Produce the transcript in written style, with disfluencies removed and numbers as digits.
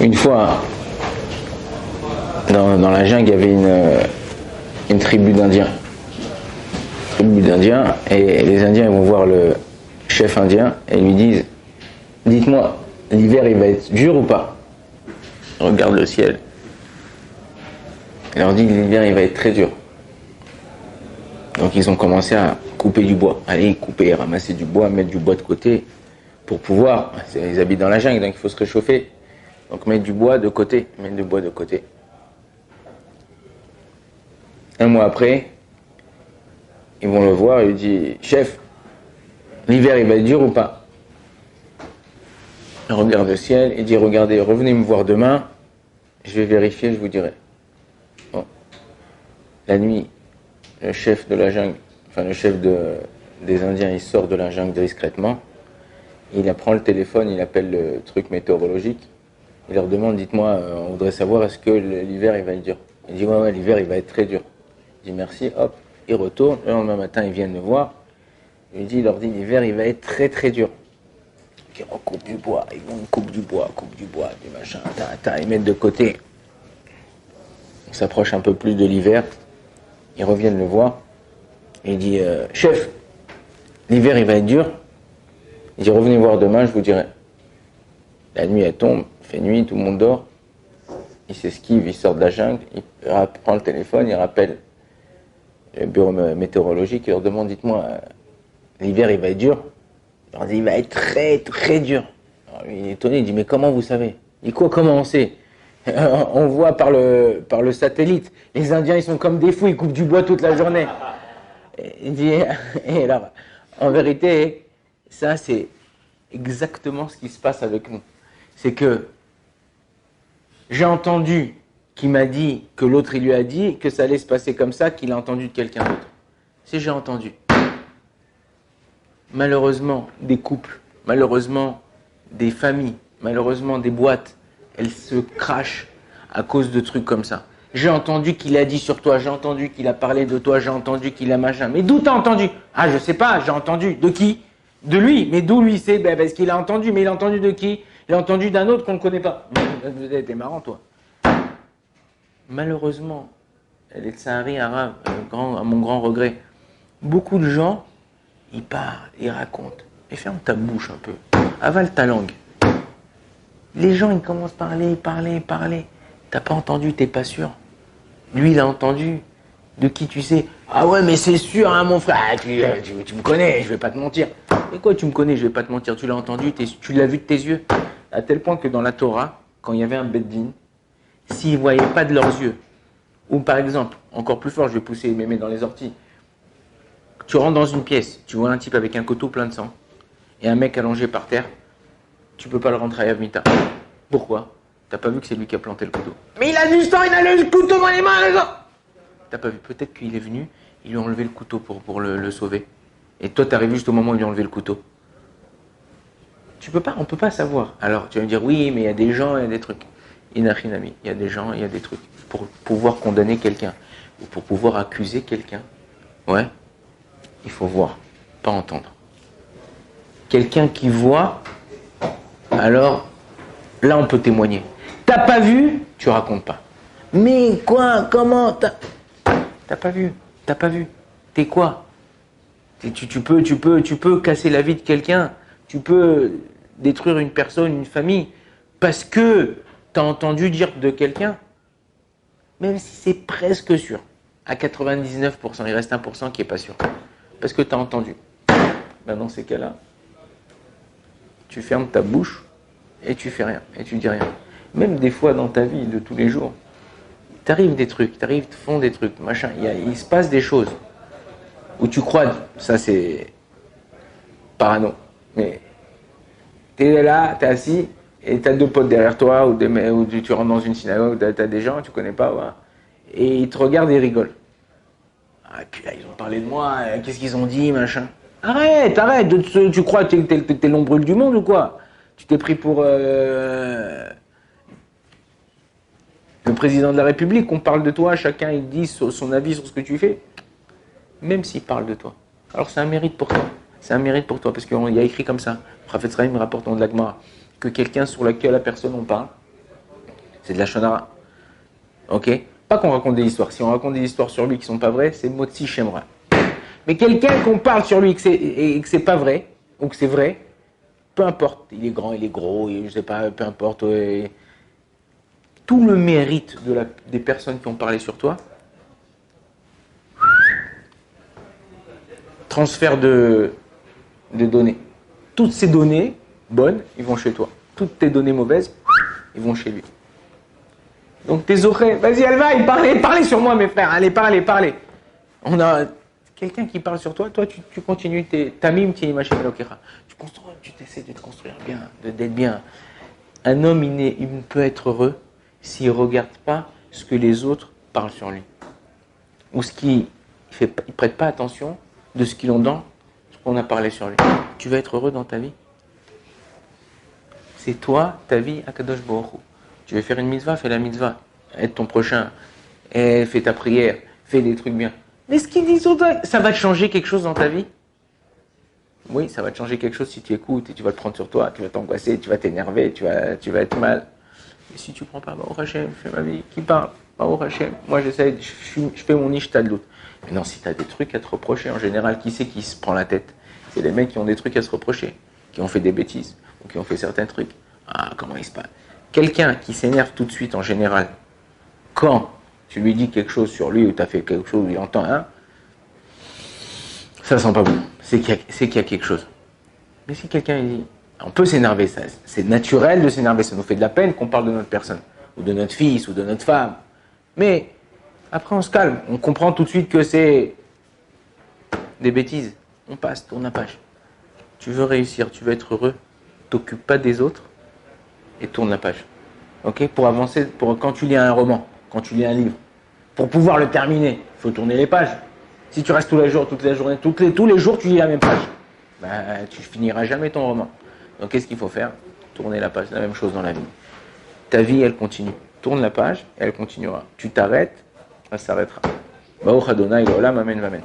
Une fois, dans la jungle, il y avait une tribu d'Indiens. Et les Indiens ils vont voir le chef indien et lui disent « Dites-moi, l'hiver il va être dur ou pas ?» Regarde le ciel. Il leur dit « L'hiver il va être très dur. » Donc ils ont commencé à couper du bois. Allez, couper, ramasser du bois, mettre du bois de côté pour pouvoir... Ils habitent dans la jungle, donc il faut se réchauffer. Donc mettre du bois de côté, Un mois après, ils vont le voir et lui disent « Chef, l'hiver il va être dur ou pas ?» Il regarde le ciel et dit « Regardez, revenez me voir demain, je vais vérifier, je vous dirai. » Bon. La nuit, le chef de la jungle, des Indiens, il sort de la jungle discrètement, il prend le téléphone, il appelle le truc météorologique, il leur demande « Dites-moi, on voudrait savoir est-ce que l'hiver il va être dur ?» Il dit « Ouais, l'hiver il va être très dur. » Il dit « Merci, hop. » Il retourne, le lendemain matin, ils viennent le voir. Il leur dit, l'hiver, il va être très très dur. Ils recoupent du bois, ils coupent du bois, du machin, ils mettent de côté. On s'approche un peu plus de l'hiver. Ils reviennent le voir. Et il dit, chef, l'hiver, il va être dur. Il dit, revenez voir demain, je vous dirai. La nuit, elle tombe, il fait nuit, tout le monde dort. Il s'esquive, il sort de la jungle, il prend le téléphone, il rappelle le bureau météorologique, il leur demande, dites-moi, l'hiver il va être dur. Il leur dit, il va être très très dur. Alors lui, il est étonné, il dit, mais comment vous savez? Il dit, quoi, comment on sait? On voit par le satellite, les Indiens ils sont comme des fous, ils coupent du bois toute la journée. Il dit, et là, en vérité, ça c'est exactement ce qui se passe avec nous. C'est que j'ai entendu qu'il m'a dit, que l'autre il lui a dit, que ça allait se passer comme ça, qu'il a entendu de quelqu'un d'autre. C'est j'ai entendu. Malheureusement, des couples, malheureusement, des familles, malheureusement, des boîtes, elles se crachent à cause de trucs comme ça. J'ai entendu qu'il a dit sur toi, j'ai entendu qu'il a parlé de toi, j'ai entendu qu'il a machin. Mais d'où t'as entendu? Ah, je sais pas, j'ai entendu. De qui? De lui. Mais d'où lui c'est? Ben, parce qu'il a entendu, mais il a entendu de qui? Il a entendu d'un autre qu'on ne connaît pas. T'es marrant, toi. Malheureusement, les Tsahari arabes, à mon grand regret, beaucoup de gens, ils parlent, ils racontent. Et ferme ta bouche un peu. Avale ta langue. Les gens, ils commencent à parler. T'as pas entendu, t'es pas sûr. Lui, il a entendu. De qui tu sais? Ah ouais, mais c'est sûr, hein, mon frère. Ah, tu me connais, je vais pas te mentir. Et quoi, tu me connais, je vais pas te mentir. Tu l'as entendu, tu l'as vu de tes yeux. À tel point que dans la Torah, quand il y avait un beddin, s'ils ne voyaient pas de leurs yeux, ou par exemple, encore plus fort, je vais pousser mes mains dans les orties, tu rentres dans une pièce, tu vois un type avec un couteau plein de sang, et un mec allongé par terre, tu peux pas le rentrer à Yavmita. Pourquoi? T'as pas vu que c'est lui qui a planté le couteau. Mais il a du sang, il a le couteau dans les mains, T'as pas vu? Peut-être qu'il est venu, ils lui ont enlevé le couteau pour le sauver. Et toi, t'arrives juste au moment où ils lui ont enlevé le couteau. On peut pas savoir. Alors, tu vas me dire, oui, mais il y a des gens, il y a des trucs. Inachinami, il y a des gens, il y a des trucs. Pour pouvoir condamner quelqu'un, ou pour pouvoir accuser quelqu'un, ouais, il faut voir, pas entendre. Quelqu'un qui voit, alors, là, on peut témoigner. T'as pas vu, tu racontes pas. Mais quoi, comment, t'as pas vu. T'es quoi? Tu peux casser la vie de quelqu'un, tu peux détruire une personne, une famille, parce que t'as entendu dire de quelqu'un, même si c'est presque sûr. À 99%, il reste 1% qui n'est pas sûr. Parce que t'as entendu. Ben dans ces cas-là, tu fermes ta bouche et tu fais rien, et tu dis rien. Même des fois dans ta vie de tous les jours, t'arrives des trucs, te font des trucs, machin, il se passe des choses où tu crois, ça c'est parano, mais t'es là, t'es assis, et t'as deux potes derrière toi, ou tu rentres dans une synagogue, t'as des gens, tu connais pas, ouais, et ils te regardent et ils rigolent. Ah, et puis là, ils ont parlé de moi, qu'est-ce qu'ils ont dit, machin. Arrête, tu crois que t'es l'ombrelle du monde ou quoi? Tu t'es pris pour le président de la République, on parle de toi, chacun il dit son avis sur ce que tu fais, même s'il parle de toi. Alors c'est un mérite pour toi. C'est un mérite pour toi, parce qu'il y a écrit comme ça. Le prophète Sraïm rapporte dans de l'Agmara que quelqu'un sur lequel la personne on parle, C'est de la shonara. Ok? Pas qu'on raconte des histoires. Si on raconte des histoires sur lui qui sont pas vraies, c'est Motzi Shemra. Mais quelqu'un qu'on parle sur lui et que c'est pas vrai, ou que c'est vrai, peu importe, il est grand, il est gros, je sais pas, peu importe. Tout le mérite des personnes qui ont parlé sur toi, transfert de données. Toutes ces données bonnes, ils vont chez toi. Toutes tes données mauvaises, ils vont chez lui. Donc tes oreilles, vas-y, elle va, parlez sur moi, mes frères, allez, parlez. On a quelqu'un qui parle sur toi, tu continues ta mime, tu imagines l'okera. Tu t'essaies de te construire bien, d'être bien. Un homme, il ne peut être heureux s'il ne regarde pas ce que les autres parlent sur lui. Ou il ne prête pas attention de ce qu'il entend, ce qu'on a parlé sur lui. Tu vas être heureux dans ta vie. C'est toi, ta vie, Akadosh Baruch Hu. Tu veux faire une mitzvah, fais la mitzvah. Aide ton prochain. Fais ta prière. Fais des trucs bien. Mais ce qu'ils disent, ça va te changer quelque chose dans ta vie? Oui, ça va te changer quelque chose si tu écoutes et tu vas le prendre sur toi, tu vas t'angoisser, tu vas t'énerver, tu vas être mal. Et si tu ne prends pas, Baruch Hashem, je fais ma vie, qui parle? Baruch Hashem, moi j'essaie, je fais mon ishtadout. Mais non, si tu as des trucs à te reprocher, en général, qui c'est qui se prend la tête? C'est les mecs qui ont des trucs à se reprocher, qui ont fait des bêtises, ou qui ont fait certains trucs. Ah, comment il se passe? Quelqu'un qui s'énerve tout de suite, en général, quand tu lui dis quelque chose sur lui, ou tu as fait quelque chose, il entend un, ça sent pas bon. C'est qu'il y a quelque chose. Mais si quelqu'un dit, on peut s'énerver, c'est naturel de s'énerver, ça nous fait de la peine qu'on parle de notre personne, ou de notre fils, ou de notre femme. Mais après on se calme, on comprend tout de suite que c'est des bêtises. On passe, tourne la page. Tu veux réussir, tu veux être heureux, t'occupe pas des autres et tourne la page. Ok? Pour avancer, quand tu lis un roman, quand tu lis un livre, pour pouvoir le terminer, il faut tourner les pages. Si tu restes tous les jours, toute la journée, tous les jours, tu lis la même page. Tu finiras jamais ton roman. Donc qu'est-ce qu'il faut faire? Tourner la page, la même chose dans la vie. Ta vie, elle continue. Tourne la page, et elle continuera. Tu t'arrêtes, elle s'arrêtera. Baruch Adonai, l'olam, amen, amen.